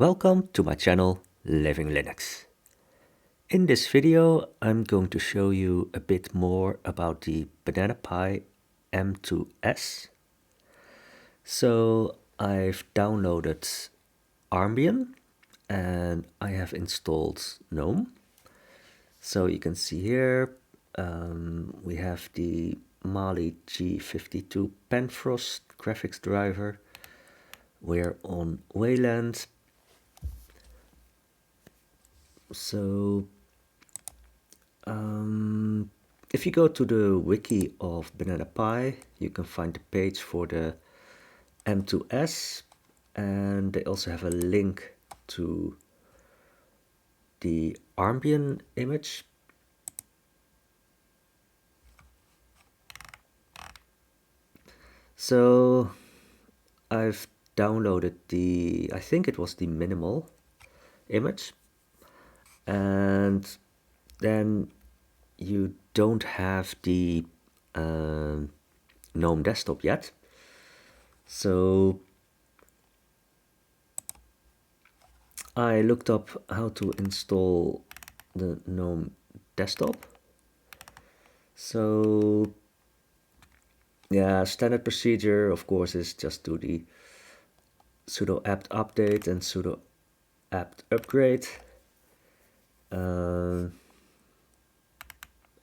Welcome to my channel Living Linux. In this video I'm going to show you a bit more about the Banana Pi M2S. So I've downloaded Armbian and I have installed GNOME. So you can see here we have the Mali G52 Penfrost graphics driver. We're on Wayland. So if you go to the wiki of Banana Pi, you can find the page for the M2S, and they also have a link to the Armbian image. So I've downloaded I think it was the minimal image, and then you don't have the gnome-desktop yet. So I looked up how to install the gnome-desktop. So yeah, standard procedure of course is just do the sudo apt update and sudo apt upgrade.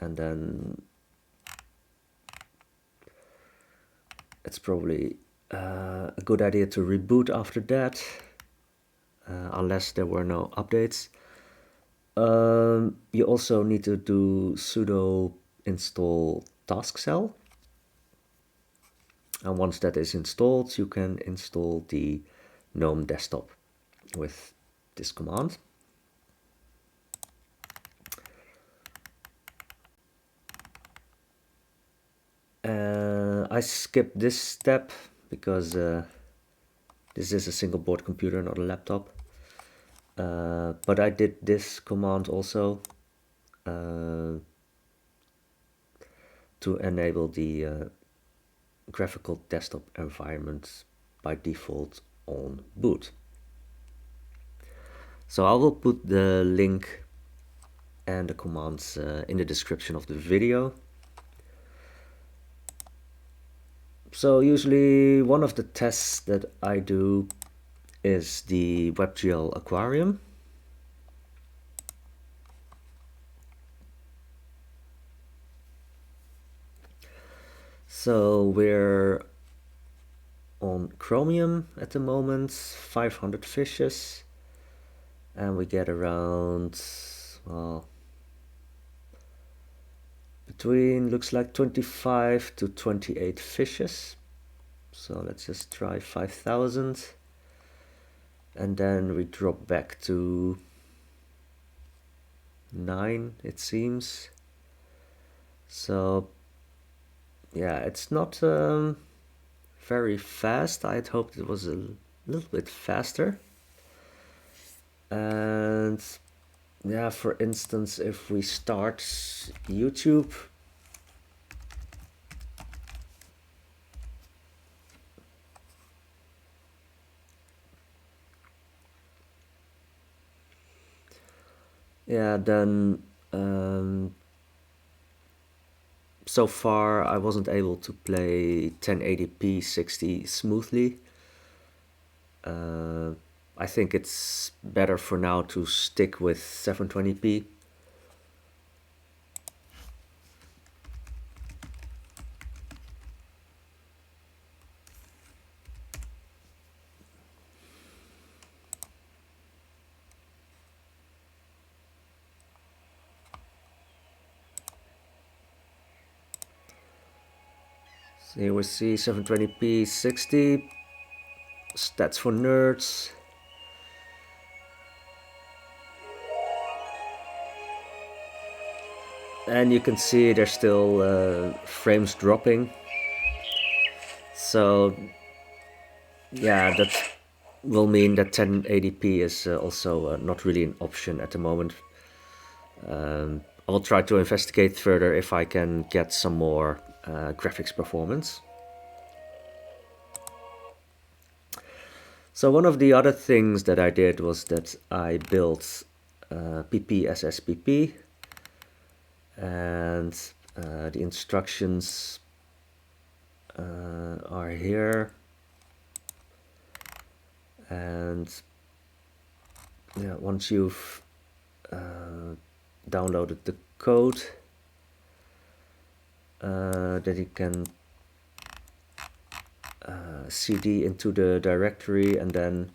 And then it's probably a good idea to reboot after that, unless there were no updates. You also need to do sudo install tasksel. And once that is installed, you can install the gnome-desktop with this command. I skipped this step because this is a single board computer, not a laptop. But I did this command also to enable the graphical desktop environment by default on boot. So I will put the link and the commands in the description of the video. So usually one of the tests that I do is the WebGL Aquarium. So we're on Chromium at the moment, 500 fishes, and we get around, well, between, looks like 25 to 28 fishes. So let's just try 5,000, and then we drop back to 9, it seems. So yeah, it's not very fast. I had hoped it was a little bit faster. And yeah, for instance, if we start YouTube, yeah, then so far I wasn't able to play 1080p 60 smoothly. I think it's better for now to stick with 720p. So here we see 720p 60, stats for nerds. And you can see there's still frames dropping. So yeah, that will mean that 1080p is also not really an option at the moment. I'll try to investigate further if I can get some more graphics performance. So one of the other things that I did was that I built PPSSPP, and the instructions are here. And yeah, once you've downloaded the code, that you can cd into the directory, and then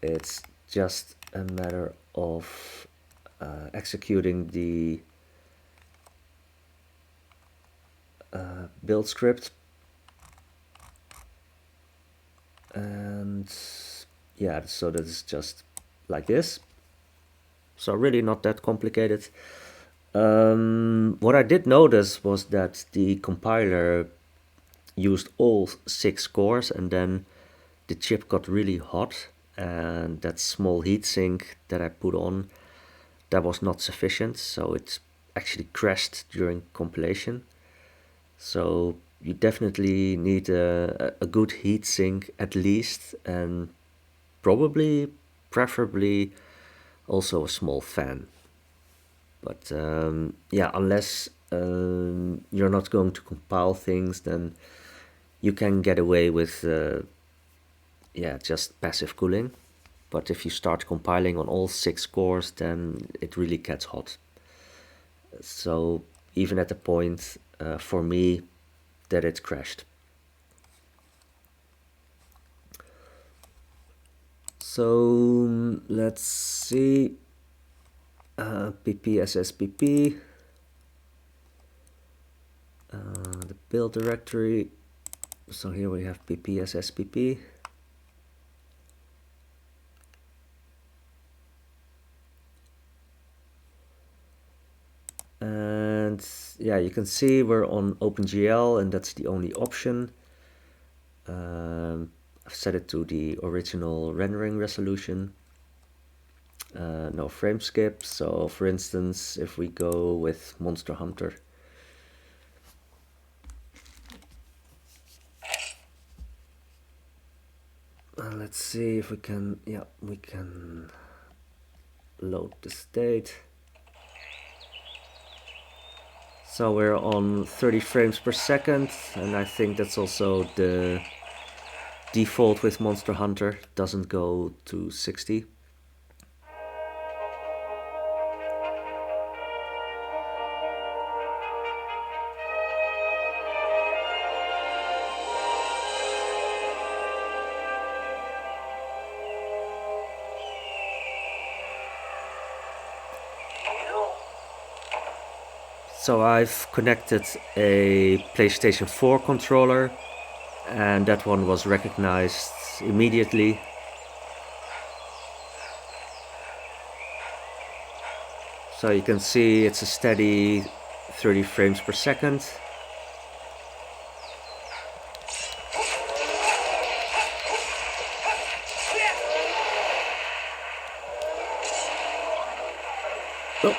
it's just a matter of executing the build script. And yeah, so that is just like this. So really not that complicated. What I did notice was that the compiler used all 6 cores, and then the chip got really hot, and that small heatsink that I put on, that was not sufficient, so it actually crashed during compilation. So you definitely need a good heatsink at least, and preferably also a small fan. But yeah, unless you're not going to compile things, then you can get away with yeah, just passive cooling. But if you start compiling on all 6 cores, then it really gets hot. So even at the point for me that it crashed. So let's see, PPSSPP, the build directory. So here we have PPSSPP. And yeah, you can see we're on OpenGL, and that's the only option. I've set it to the original rendering resolution. No frame skip. So for instance, if we go with Monster Hunter, let's see if we can, yeah, we can load the state. So we're on 30 frames per second, and I think that's also the default with Monster Hunter, doesn't go to 60. So I've connected a PlayStation 4 controller, and that one was recognized immediately. So you can see it's a steady 30 frames per second. Oh.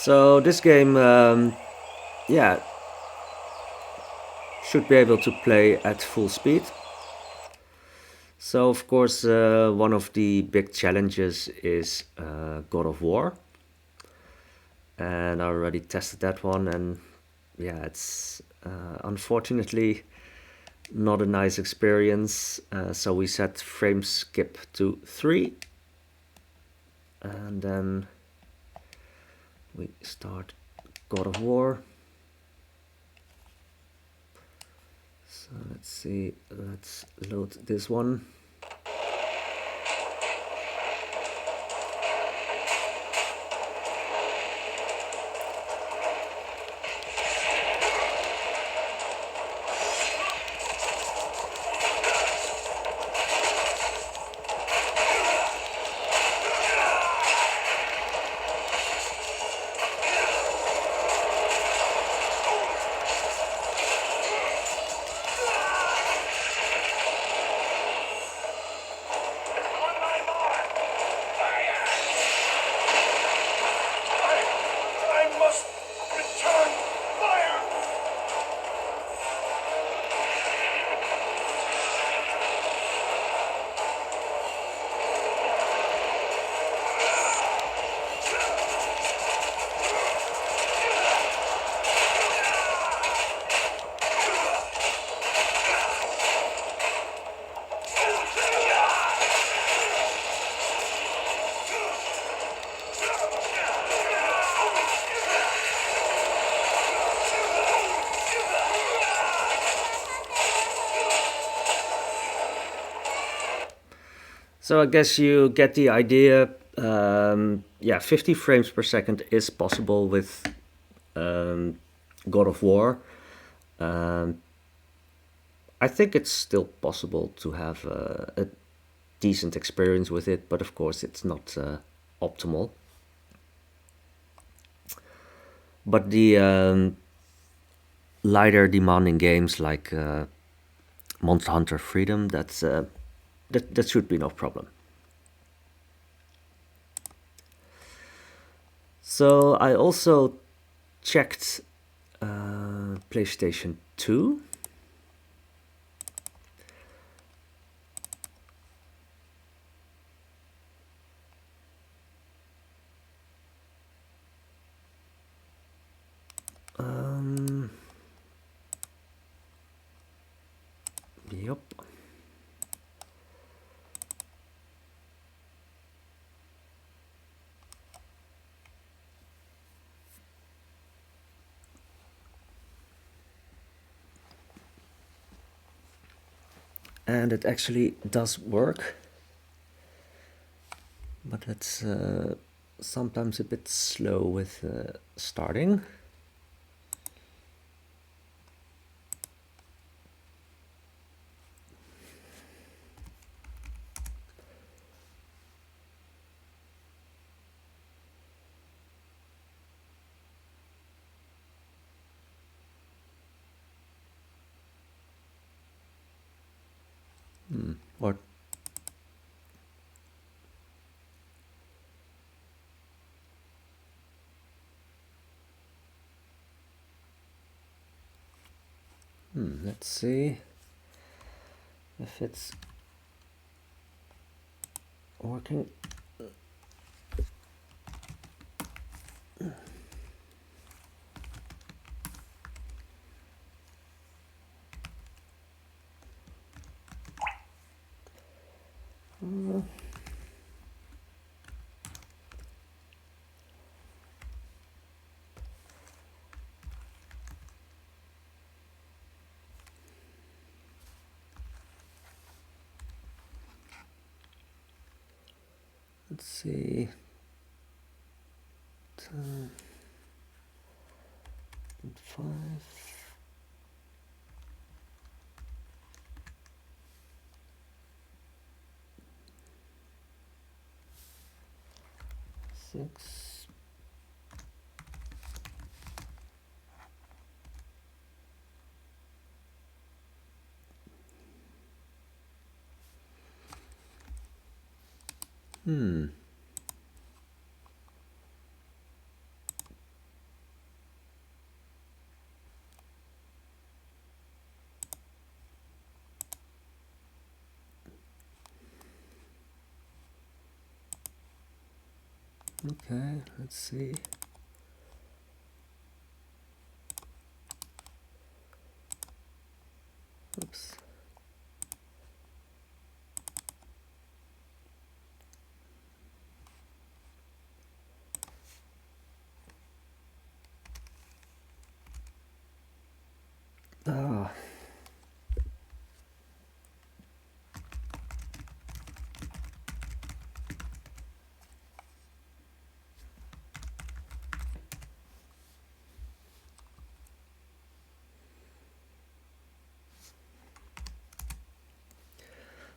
So this game, yeah, should be able to play at full speed. So of course, one of the big challenges is God of War, and I already tested that one, and yeah, it's unfortunately not a nice experience. So we set frame skip to 3, and then we start God of War. So let's see, let's load this one. must return fire! So I guess you get the idea. Yeah, 50 frames per second is possible with God of War. I think it's still possible to have a decent experience with it, but of course it's not optimal. But the lighter demanding games like Monster Hunter Freedom, that should be no problem. So I also checked PlayStation 2. Yep. And it actually does work, but it's sometimes a bit slow with starting. What? Let's see if it's working. Let's see. 5. Six. Okay, let's see. Oops. Ah.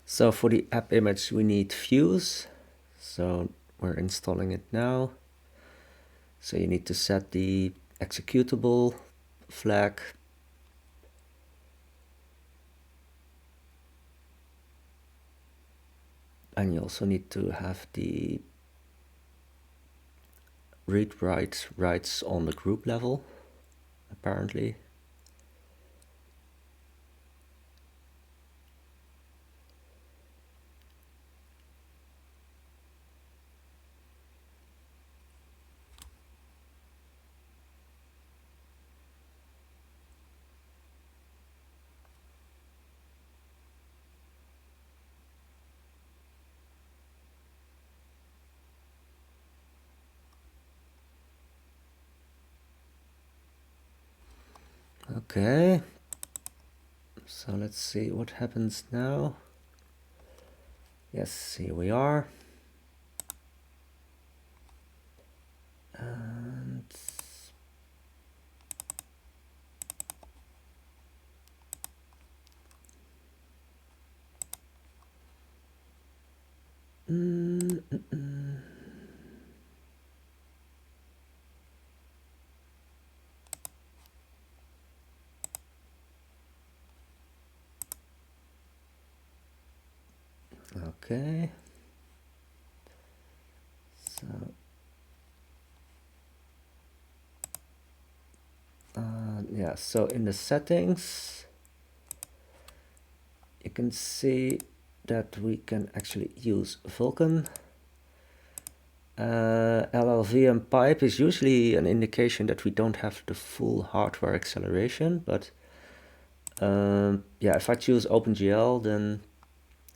So for the app image we need views. So we're installing it now. So you need to set the executable flag. And you also need to have the read-write writes on the group level, apparently. Okay, so let's see what happens now. Yes, here we are. And okay. So yeah, so in the settings, you can see that we can actually use Vulkan. LLVM pipe is usually an indication that we don't have the full hardware acceleration, but yeah, if I choose OpenGL, then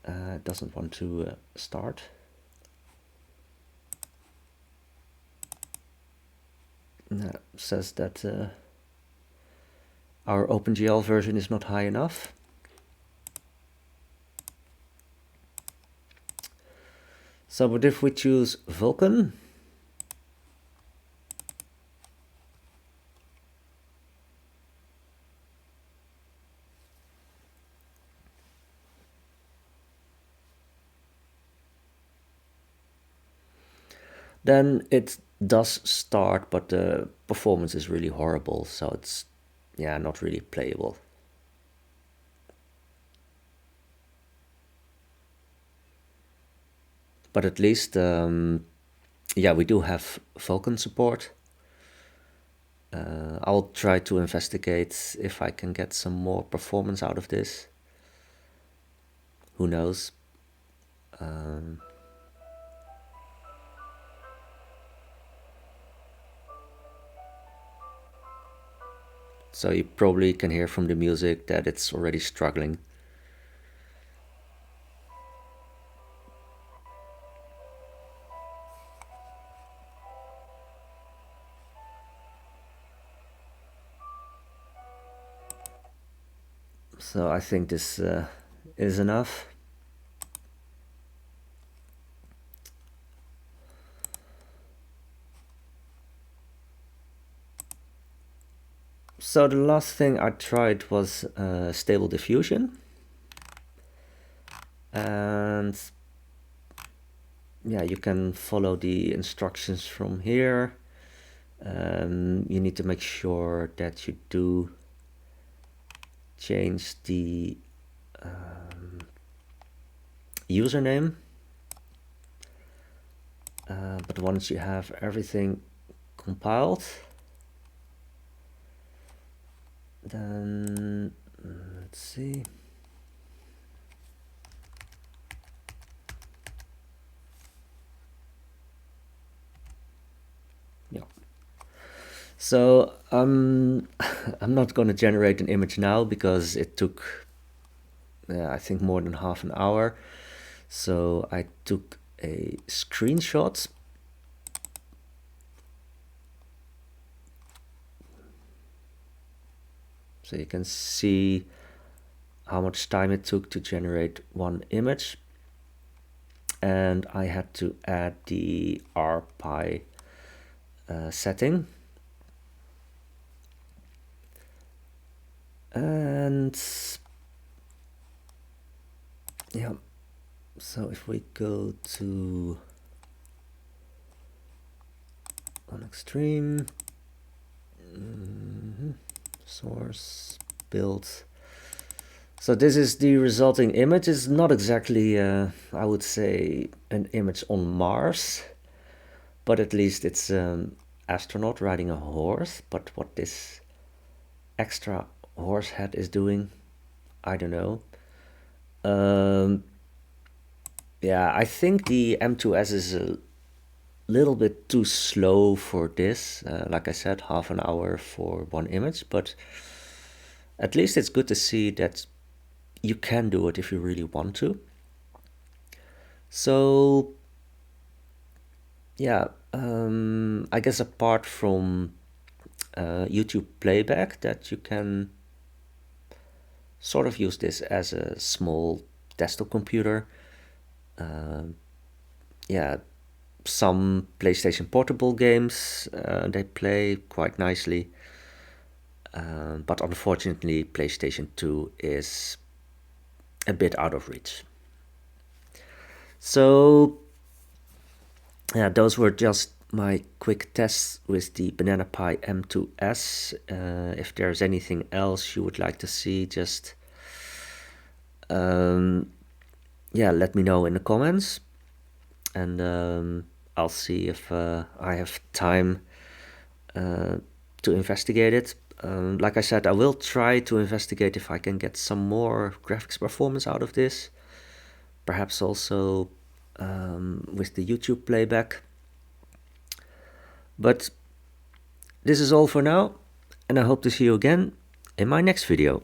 it doesn't want to start. It says that our OpenGL version is not high enough. So, but if we choose Vulkan, then it does start, but the performance is really horrible, so it's, yeah, not really playable. But at least, yeah, we do have Vulkan support. I'll try to investigate if I can get some more performance out of this. Who knows? So you probably can hear from the music that it's already struggling. So I think this is enough. So the last thing I tried was Stable Diffusion. And yeah, you can follow the instructions from here. You need to make sure that you do change the username. But once you have everything compiled, then let's see. Yeah. So I'm not going to generate an image now because it took, I think, more than half an hour. So I took a screenshot. So you can see how much time it took to generate one image. And I had to add the RPI setting. And yeah, so if we go to on extreme, source, build. So this is the resulting image. It's not exactly, I would say, an image on Mars, but at least it's astronaut riding a horse, but what this extra horse head is doing, I don't know. Yeah, I think the M2S is a little bit too slow for this. Like I said, half an hour for one image, but at least it's good to see that you can do it if you really want to. So yeah, I guess apart from YouTube playback, that you can sort of use this as a small desktop computer. Yeah, some PlayStation Portable games, they play quite nicely. But unfortunately, PlayStation 2 is a bit out of reach. So, yeah, those were just my quick tests with the Banana Pi M2S. If there's anything else you would like to see, just yeah, let me know in the comments, and I'll see if I have time to investigate it. Like I said, I will try to investigate if I can get some more graphics performance out of this. Perhaps also with the YouTube playback. But this is all for now, and I hope to see you again in my next video.